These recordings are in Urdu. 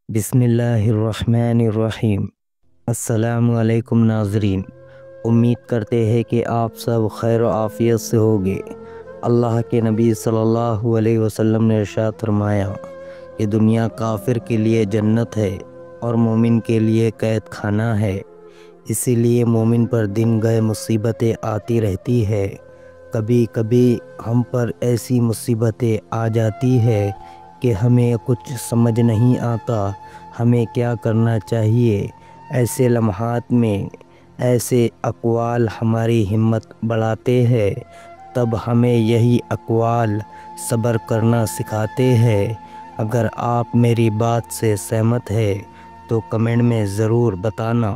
بسم اللہ الرحمن الرحیم۔ السلام علیکم ناظرین، امید کرتے ہیں کہ آپ سب خیر و عافیت سے ہوگے۔ اللہ کے نبی صلی اللہ علیہ وسلم نے ارشاد فرمایا کہ دنیا کافر کے لیے جنت ہے اور مومن کے لیے قید خانہ ہے۔ اسی لیے مومن پر دن گئے مصیبتیں آتی رہتی ہے۔ کبھی کبھی ہم پر ایسی مصیبتیں آ جاتی ہے کہ ہمیں کچھ سمجھ نہیں آتا ہمیں کیا کرنا چاہیے۔ ایسے لمحات میں ایسے اقوال ہماری ہمت بڑھاتے ہیں، تب ہمیں یہی اقوال صبر کرنا سکھاتے ہیں۔ اگر آپ میری بات سے سہمت ہے تو کمنٹ میں ضرور بتانا۔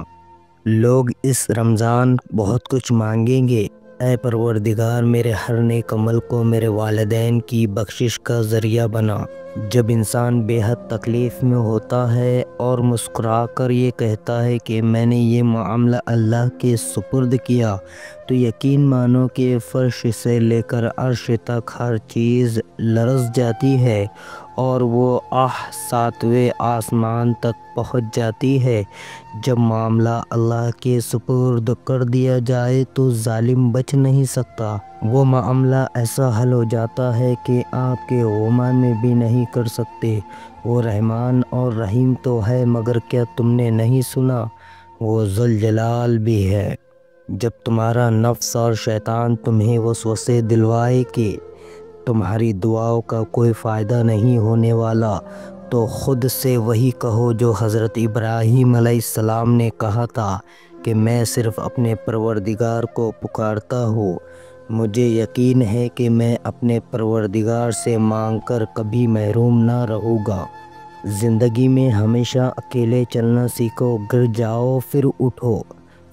لوگ اس رمضان بہت کچھ مانگیں گے، اے پروردگار میرے ہر نیک عمل کو میرے والدین کی بخشش کا ذریعہ بنا۔ جب انسان بے حد تکلیف میں ہوتا ہے اور مسکرا کر یہ کہتا ہے کہ میں نے یہ معاملہ اللہ کے سپرد کیا، تو یقین مانو کہ فرش سے لے کر عرش تک ہر چیز لرز جاتی ہے اور وہ ساتویں آسمان تک پہنچ جاتی ہے۔ جب معاملہ اللہ کے سپرد کر دیا جائے تو ظالم بچ نہیں سکتا۔ وہ معاملہ ایسا حل ہو جاتا ہے کہ آپ کے گمان میں بھی نہیں کر سکتے۔ وہ رحمان اور رحیم تو ہے، مگر کیا تم نے نہیں سنا وہ ذوالجلال بھی ہے۔ جب تمہارا نفس اور شیطان تمہیں وسوسے دلوائے کہ تمہاری دعاؤں کا کوئی فائدہ نہیں ہونے والا، تو خود سے وہی کہو جو حضرت ابراہیم علیہ السلام نے کہا تھا کہ میں صرف اپنے پروردگار کو پکارتا ہوں، مجھے یقین ہے کہ میں اپنے پروردگار سے مانگ کر کبھی محروم نہ رہوں گا۔ زندگی میں ہمیشہ اکیلے چلنا سیکھو، گر جاؤ پھر اٹھو،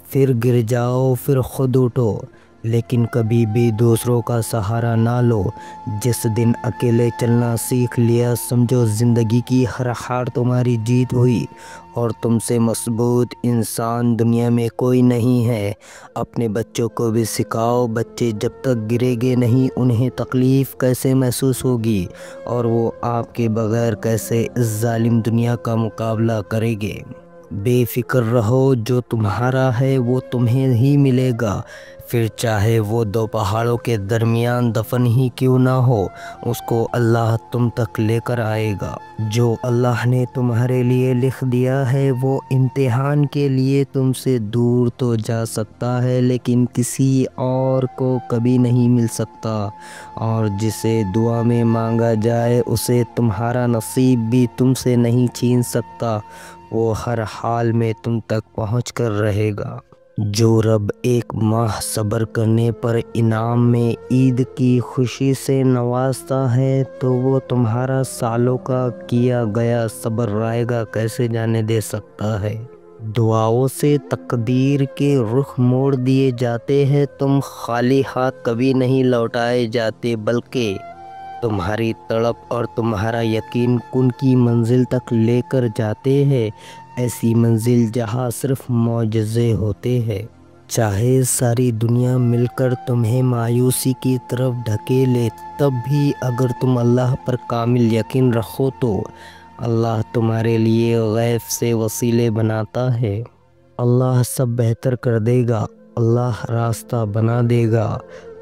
پھر گر جاؤ پھر خود اٹھو، لیکن کبھی بھی دوسروں کا سہارا نہ لو۔ جس دن اکیلے چلنا سیکھ لیا، سمجھو زندگی کی ہر ہار تمہاری جیت ہوئی اور تم سے مضبوط انسان دنیا میں کوئی نہیں ہے۔ اپنے بچوں کو بھی سکھاؤ، بچے جب تک گریں گے نہیں انہیں تکلیف کیسے محسوس ہوگی اور وہ آپ کے بغیر کیسے اس ظالم دنیا کا مقابلہ کریں گے۔ بے فکر رہو، جو تمہارا ہے وہ تمہیں ہی ملے گا، پھر چاہے وہ دو پہاڑوں کے درمیان دفن ہی کیوں نہ ہو، اس کو اللہ تم تک لے کر آئے گا۔ جو اللہ نے تمہارے لیے لکھ دیا ہے وہ امتحان کے لیے تم سے دور تو جا سکتا ہے، لیکن کسی اور کو کبھی نہیں مل سکتا، اور جسے دعا میں مانگا جائے اسے تمہارا نصیب بھی تم سے نہیں چھین سکتا، وہ ہر حال میں تم تک پہنچ کر رہے گا۔ جو رب ایک ماہ صبر کرنے پر انعام میں عید کی خوشی سے نوازتا ہے، تو وہ تمہارا سالوں کا کیا گیا صبر رائے گا کیسے جانے دے سکتا ہے۔ دعاؤں سے تقدیر کے رخ موڑ دیے جاتے ہیں، تم خالی ہاتھ کبھی نہیں لوٹائے جاتے، بلکہ تمہاری تڑپ اور تمہارا یقین کن کی منزل تک لے کر جاتے ہیں، ایسی منزل جہاں صرف معجزے ہوتے ہیں۔ چاہے ساری دنیا مل کر تمہیں مایوسی کی طرف ڈھکیلے، تب بھی اگر تم اللہ پر کامل یقین رکھو تو اللہ تمہارے لیے غیب سے وسیلے بناتا ہے۔ اللہ سب بہتر کر دے گا، اللہ راستہ بنا دے گا،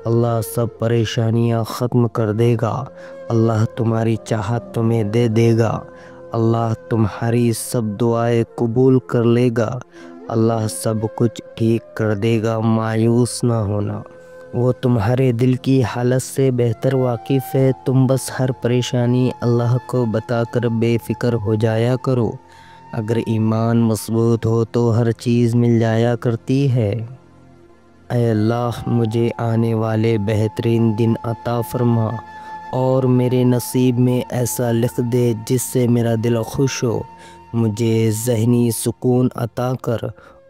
اللہ سب پریشانیاں ختم کر دے گا، اللہ تمہاری چاہت تمہیں دے دے گا، اللہ تمہاری سب دعائیں قبول کر لے گا، اللہ سب کچھ ٹھیک کر دے گا۔ مایوس نہ ہونا، وہ تمہارے دل کی حالت سے بہتر واقف ہے۔ تم بس ہر پریشانی اللہ کو بتا کر بے فکر ہو جایا کرو، اگر ایمان مضبوط ہو تو ہر چیز مل جایا کرتی ہے۔ اے اللہ مجھے آنے والے بہترین دن عطا فرما اور میرے نصیب میں ایسا لکھ دے جس سے میرا دل خوش ہو، مجھے ذہنی سکون عطا کر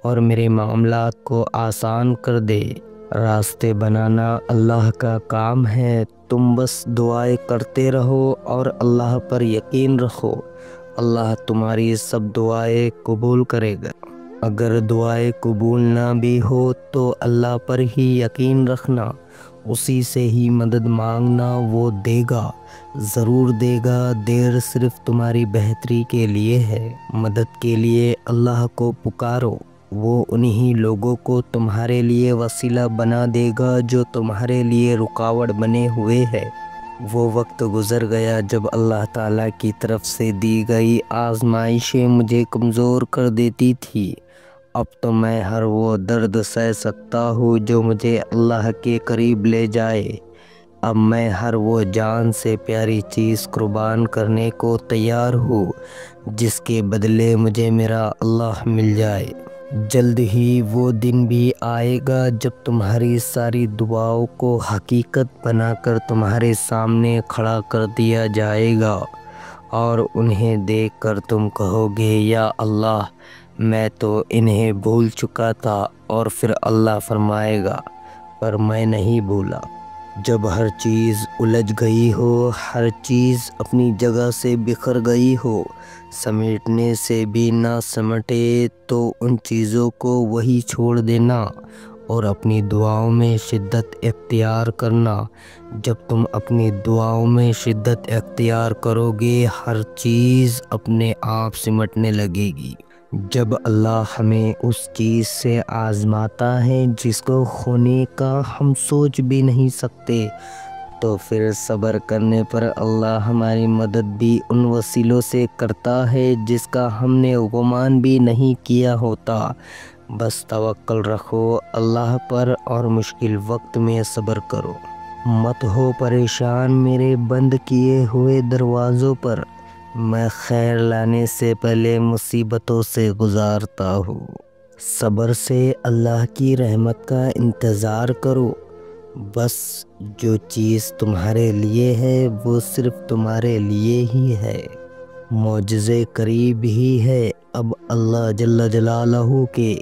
اور میرے معاملات کو آسان کر دے۔ راستے بنانا اللہ کا کام ہے، تم بس دعائیں کرتے رہو اور اللہ پر یقین رکھو، اللہ تمہاری سب دعائیں قبول کرے گا۔ اگر دعائیں قبول نہ بھی ہو تو اللہ پر ہی یقین رکھنا، اسی سے ہی مدد مانگنا، وہ دے گا، ضرور دے گا۔ دیر صرف تمہاری بہتری کے لیے ہے۔ مدد کے لیے اللہ کو پکارو، وہ انہی لوگوں کو تمہارے لیے وسیلہ بنا دے گا جو تمہارے لیے رکاوٹ بنے ہوئے ہے۔ وہ وقت گزر گیا جب اللہ تعالیٰ کی طرف سے دی گئی آزمائشیں مجھے کمزور کر دیتی تھی۔ اب تو میں ہر وہ درد سہ سکتا ہوں جو مجھے اللہ کے قریب لے جائے۔ اب میں ہر وہ جان سے پیاری چیز قربان کرنے کو تیار ہوں جس کے بدلے مجھے میرا اللہ مل جائے۔ جلد ہی وہ دن بھی آئے گا جب تمہاری ساری دعاؤں کو حقیقت بنا کر تمہارے سامنے کھڑا کر دیا جائے گا، اور انہیں دیکھ کر تم کہو گے یا اللہ میں تو انہیں بھول چکا تھا، اور پھر اللہ فرمائے گا پر میں نہیں بھولا۔ جب ہر چیز الجھ گئی ہو، ہر چیز اپنی جگہ سے بکھر گئی ہو، سمیٹنے سے بھی نہ سمٹے، تو ان چیزوں کو وہی چھوڑ دینا اور اپنی دعاؤں میں شدت اختیار کرنا۔ جب تم اپنی دعاؤں میں شدت اختیار کرو گے، ہر چیز اپنے آپ سمٹنے لگے گی۔ جب اللہ ہمیں اس چیز سے آزماتا ہے جس کو ہونے کا ہم سوچ بھی نہیں سکتے، تو پھر صبر کرنے پر اللہ ہماری مدد بھی ان وسیلوں سے کرتا ہے جس کا ہم نے گمان بھی نہیں کیا ہوتا۔ بس توکل رکھو اللہ پر اور مشکل وقت میں صبر کرو۔ مت ہو پریشان میرے بند کیے ہوئے دروازوں پر، میں خیر لانے سے پہلے مصیبتوں سے گزارتا ہوں۔ صبر سے اللہ کی رحمت کا انتظار کرو۔ بس جو چیز تمہارے لیے ہے وہ صرف تمہارے لیے ہی ہے۔ معجزے قریب ہی ہے۔ اب اللہ جل جلالہ کے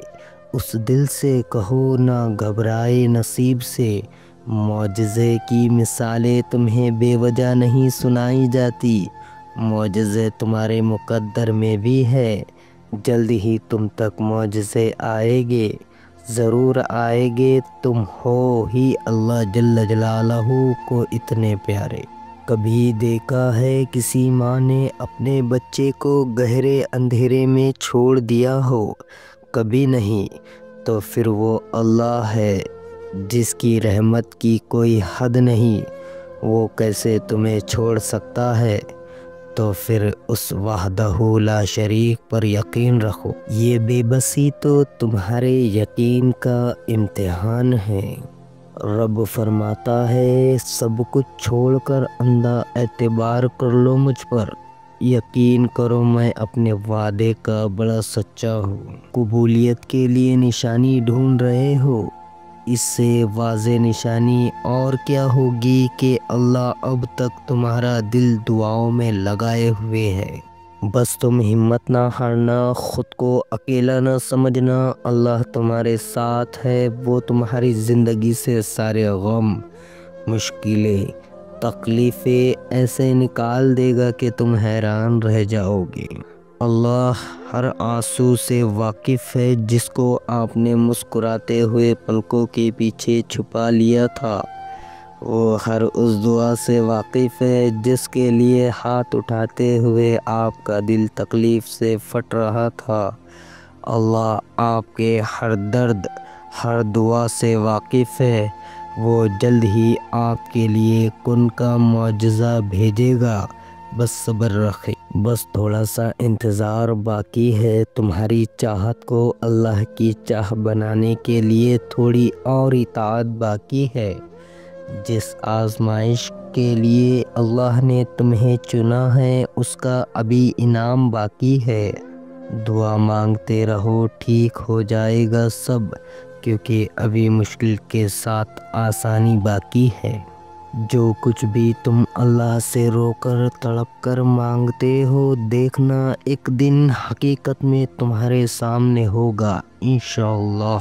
اس دل سے کہو نہ گھبرائے نصیب سے۔ معجزے کی مثالیں تمہیں بے وجہ نہیں سنائی جاتی، معجزے تمہارے مقدر میں بھی ہے۔ جلد ہی تم تک معجزے آئے گے، ضرور آئے گے۔ تم ہو ہی اللہ جل جلالہ کو اتنے پیارے۔ کبھی دیکھا ہے کسی ماں نے اپنے بچے کو گہرے اندھیرے میں چھوڑ دیا ہو؟ کبھی نہیں۔ تو پھر وہ اللہ ہے جس کی رحمت کی کوئی حد نہیں، وہ کیسے تمہیں چھوڑ سکتا ہے؟ تو پھر اس وحدہ لا شریک پر یقین رکھو۔ یہ بے بسی تو تمہارے یقین کا امتحان ہے۔ رب فرماتا ہے سب کچھ چھوڑ کر اندھا اعتبار کر لو مجھ پر، یقین کرو میں اپنے وعدے کا بڑا سچا ہوں۔ قبولیت کے لیے نشانی ڈھونڈ رہے ہو، اس سے واضح نشانی اور کیا ہوگی کہ اللہ اب تک تمہارا دل دعاؤں میں لگائے ہوئے ہے۔ بس تم ہمت نہ ہارنا، خود کو اکیلا نہ سمجھنا، اللہ تمہارے ساتھ ہے۔ وہ تمہاری زندگی سے سارے غم، مشکلیں، تکلیفیں ایسے نکال دے گا کہ تم حیران رہ جاؤ گے۔ اللہ ہر آنسو سے واقف ہے۔ جس کو آپ نے مسکراتے ہوئے پلکوں کے پیچھے چھپا لیا تھا، وہ ہر اس دعا سے واقف ہے جس کے لیے ہاتھ اٹھاتے ہوئے آپ کا دل تکلیف سے پھٹ رہا تھا۔ اللہ آپ کے ہر درد، ہر دعا سے واقف ہے۔ وہ جلد ہی آپ کے لیے کن کا معجزہ بھیجے گا۔ بس صبر رکھیں، بس تھوڑا سا انتظار باقی ہے۔ تمہاری چاہت کو اللہ کی چاہ بنانے کے لیے تھوڑی اور اطاعت باقی ہے۔ جس آزمائش کے لیے اللہ نے تمہیں چنا ہے اس کا ابھی انعام باقی ہے۔ دعا مانگتے رہو، ٹھیک ہو جائے گا سب، کیونکہ ابھی مشکل کے ساتھ آسانی باقی ہے۔ جو کچھ بھی تم اللہ سے رو کر تڑپ کر مانگتے ہو، دیکھنا ایک دن حقیقت میں تمہارے سامنے ہوگا انشاءاللہ۔